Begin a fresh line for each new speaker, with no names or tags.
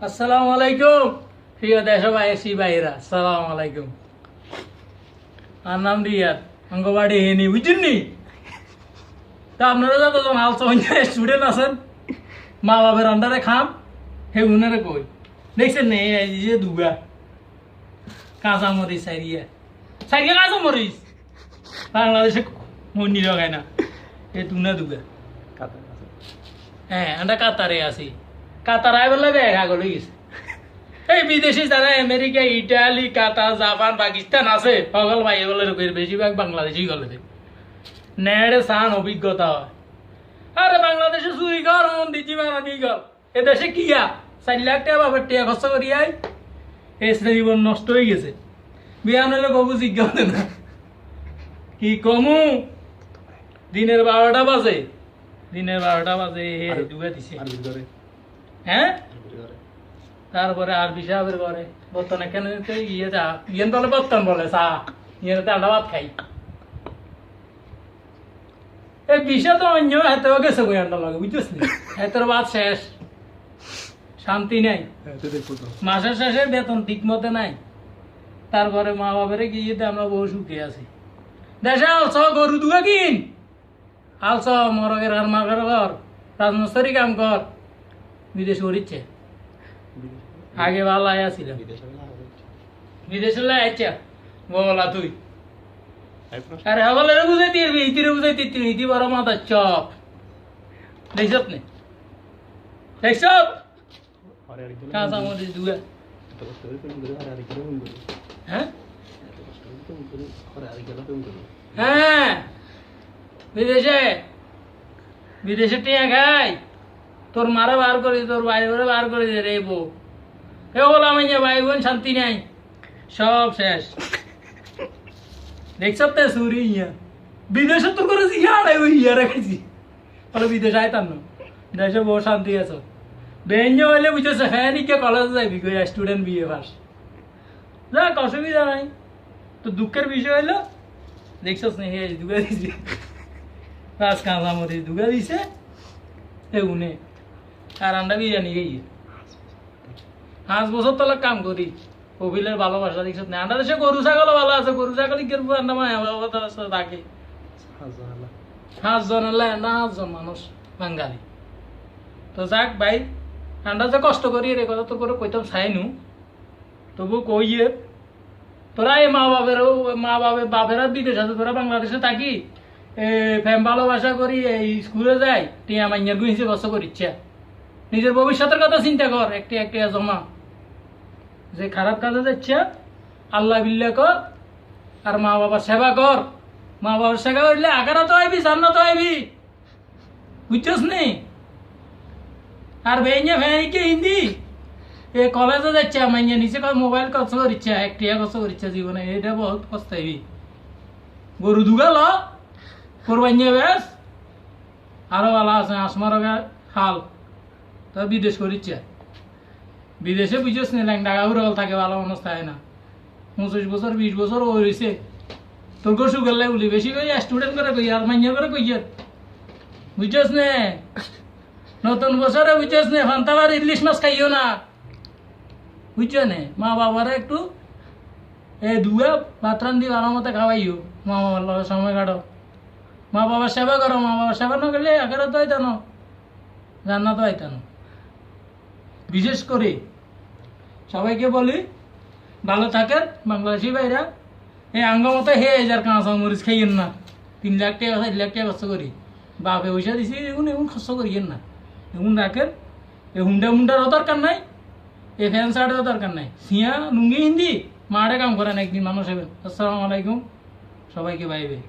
আসসালামু আলাইকুম প্রিয় দেশবাসী ভাইরা, আসসালামু আলাইকুম। আর নাম রিয়াদ, অঙ্গবাড়ি হেনি, বুঝছেননি? তা আপনারা যতজন স্টুডেন্ট আছেন, মা বাবার আন্ডারে খাম, হে উনারে কই দেখছেন নে, এই যে দুগা কাঁচা মরিচ সাইরিয়া সাইরিয়া কাঁচা মরিচ বাংলাদেশে মন্ডি লাগায় না, এ তুনা দুগা। হ্যাঁ, আমরা কাতারে আছি। কাতার আয় বলে দেখা গেল গেছে। এই বিদেশি যারা আমেরিকা, ইটালি, কাতার, জাপান, পাকিস্তান আছে, সকল ভাই বলে বেশিরভাগ বাংলাদেশি গলে নেড়ে সান অভিজ্ঞতা হয়। আরে বাংলাদেশে চুরি কর, মন্দির জীবনী কর, এ দেশে কিয়া 4 লাখ টাকা বাবার টাকা খরচ করি আই, এই জীবন নষ্ট হয়ে গেছে। বিয়া নইলে বাবু জিজ্ঞাসা না কি কমু, দিনের 12টা বাজে, ডুবে দিছে। হ্যাঁ, তারপরে আর বিশাবের ঘরে বর্তনে কেন ইয়ে যা ইয়েন বলে বর্তন বলে চা, ইয়ে আন্ডা ভাত খাই। এই বিষয় তো অন্য হাতেও গেছে বই আন্ডা লাগে, বুঝছিস না? এতের ভাত শেষ, শান্তি নাই, মাসের শেষে বেতন ঠিক মতো নাই। তারপরে মা বাবার গিয়ে আমরা বহু সুখে আছি। দেশে আলছ গরু দুগা কিন, আলছ মরগের আর মার্গের ঘর, রাজমস্তরি কাম কর, বিদেশ করিচ্ছে। আগে ভালো আছিল, বিদেশে লাইছে বলা তুই। আরে হগলের বুঝাইতে পারবি, ইতিরে বুঝাইতে ইতি বড় মাথা চপ। দেখছত নে, দেখছত কাঁচা মরিচ দুগা। হ্যাঁ হ্যাঁ, বিদেশে টিয়া খাই, তোর মারে বার করি, তোর ভাই ওরে বার করে দে রে বউ। এ বললাম ভাই বোন শান্তি নাই, সব শেষ। দেখছ তো সুরি ইয়া বিদেশে তো করেছি, আড়াই ওই ইয়া রেখেছি বলে বিদেশে আইতাম না, দেশে বহু শান্তি আছে। বেঞ্জ হইলে বুঝেছে, হ্যাঁ নিকে কলেজে যাইবি কই স্টুডেন্ট বিএ পাস, যাক অসুবিধা নাই। তো দুঃখের বিষয় হইলো দেখছস না, হে দুগা দিছে, পাঁচ কাঁচা মরিচ দুগা দিছে এ উনে। আর আন্ডা বিরিয়ানি গিয়ে 5 বছর তলে কাম করি, কবিলের ভালোবাসা দেখছ না। আন্ডা দেশে গরু ছাগল ভালো আছে, গরু ছাগল কেরবো আন্ডা মায়া থাকে 5 জন হলে না, 5 জন মানুষ বাঙালি। তো যাক ভাই, আন্ডা যে কষ্ট করি রে কথা তো করে কইতাম চাইনু, তবু কইয়ে তোরা এই বাপেরা বিদেশ আছে, তোরা বাংলাদেশে থাকি ফ্যাম ভালোবাসা করি, এই স্কুলে যাই, টিয়া মাইয়ার গুইছে কষ্ট করিচ্ছে। নিজের ভবিষ্যতের কথা চিন্তা কর, একটি জমা। যে খারাপ কাজে যাচ্ছে আল্লাহ বিল্লাহ কর, আর মা বাবার সেবা কর। মা বাবার সেবা করলে আগারা তো আইবি, জান্নাত তো আইবি, বুঝছস নি? আর বেইয়া ফ্যানিকে হিন্দি এ কলেজে যাচ্ছে মাইয়া নিচে মোবাইল কষ্ট করিচ্ছে, একটিয়া কষ্ট করিচ্ছে জীবনে, এটা বহুত কষ্ট হইবি। গরু দুগাল কোরবাইয়া বেশ আরো ভালো আছে, আসমার খাল তা বিদেশ করিচ্ছে। বিদেশে বুঝছিস না, ল্যাংডা উড়াল থাকে, ভালো মানুষ থাকে না। 25 বছর 20 বছর ও রয়েছে, তোর গো সুগার লাই বলি বেশি কই স্টুডেন্ট করে কই আর মাইয়া করে কই, বুঝছিস না? নতুন বছরে বুঝছিস না, ফান্তাবার ইলিশ মাছ খাইও না, বুঝছো না? মা বাবারা একটু দুয়া ভাত রান্ধি ভালো মতো খাওয়াইও, মা বাবার লগে সময় কাটো, মা বাবার সেবা করো। মা বাবার সেবা না করলে আগে তো আইতানো, জান্নাত তো আইতানো। বিশেষ করে সবাইকে বলি ভালো থাকেন বাংলাদেশি ভাইরা, এই আঙ্গ মতো হে যার কাঁচা মরিচ খাইয়েন না। 3 লাখ টাকা 4 লাখ টাকা খরচ করি, বাপে পয়সা দিছি, এগুন খরচ করিয়েন না, এগুন রাখেন। এ হুন্ডারও দরকার নাই, এ ফ্যান শার্টেরও দরকার নাই, সিয়া লুঙ্গি হিন্দি মাঠে কাম করেন, একদিন মানুষ হবেন। আসসালামু আলাইকুম, সবাইকে বাই বাই।